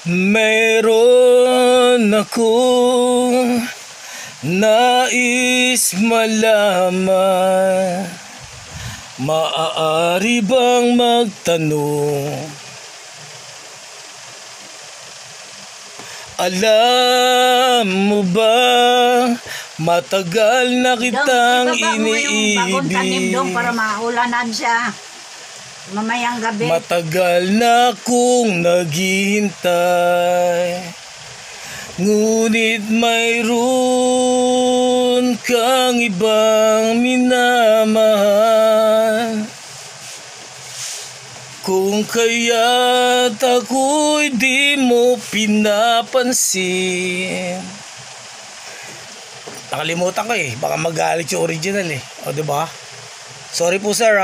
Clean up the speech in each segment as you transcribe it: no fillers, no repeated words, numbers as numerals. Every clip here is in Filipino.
Meron akong nais malaman. Maaari bang magtanong? Alam mo ba, matagal na kitang iniibig. Para maulanan siya mamayang gabi. Matagal na akong naghihintay, ngunit mayroon kang ibang minamahal. Kung kaya't ako'y di mo pinapansin. Nakalimutan ko baka magalit yung original O diba? Sorry po sir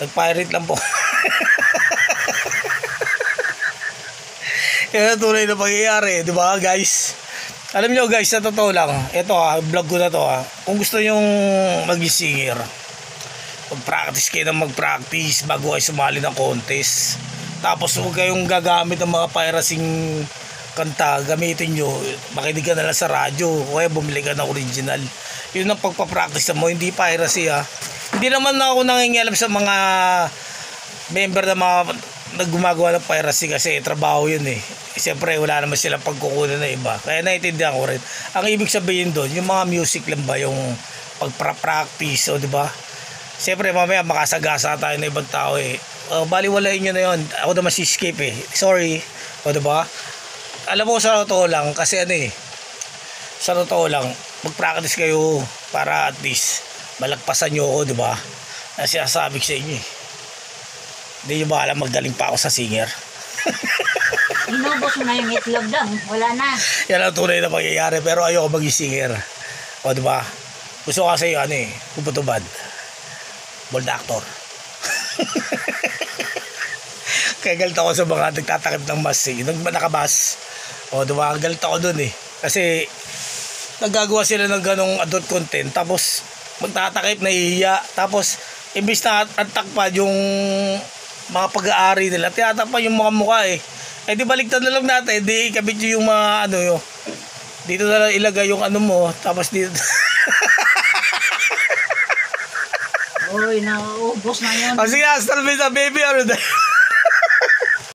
nag-pirate lang po. Yan ang tunay na pangyayari, di ba guys? Alam nyo guys, sa totoo lang, ito vlog ko na to kung gusto nyong mag-singer, mag-practice kayo ng mag-practice bago kayo sumali ng contest. Tapos huwag kayong gagamit ng mga piracing kanta, gamitin nyo, makinig ka na lang sa radyo, o kaya bumili ka ng original. Yun ang pagpapractice mo, hindi piracy Hindi naman ako nangingialam sa mga member na mga naggumagawa ng piracy kasi trabaho yun Siyempre wala naman silang pagkukunan na iba. Kaya naiintindihan ko rin. Ang ibig sabihin doon, yung mga music lang ba, yung pagpa-practice, di ba? Siyempre mamaya makasagasa tayo ng ibang tao baliwalain nyo na yun. Ako naman si-escape Sorry. O di ba? Alam mo sa totoo lang kasi sa totoo lang, mag-practice kayo para at least malagpasan nyo ako, di ba? Kasi sasabi ko sa inyo Hindi nyo ba alam, magaling pa ako sa singer. Inubos mo na yung itlog daw. Wala na. Yan ang tunay na pangyayari. Pero ayoko maging singer. O diba? Gusto ko kasi kuputubad. Bold actor. Kaya galit ako sa mga nagtatakip ng mas nakabas. O diba? Galit ako dun Kasi naggagawa sila ng ganong adult content. Tapos magtatakip, nahihiya. Tapos imbis na atakpan yung mga pag-aari nila, tinatakpan yung mga mukha di baliktad na lang natin, di kabit yung mga dito na lang ilagay yung mo, tapos dito. Uy, naubos na yun. Sige, hasta na baby,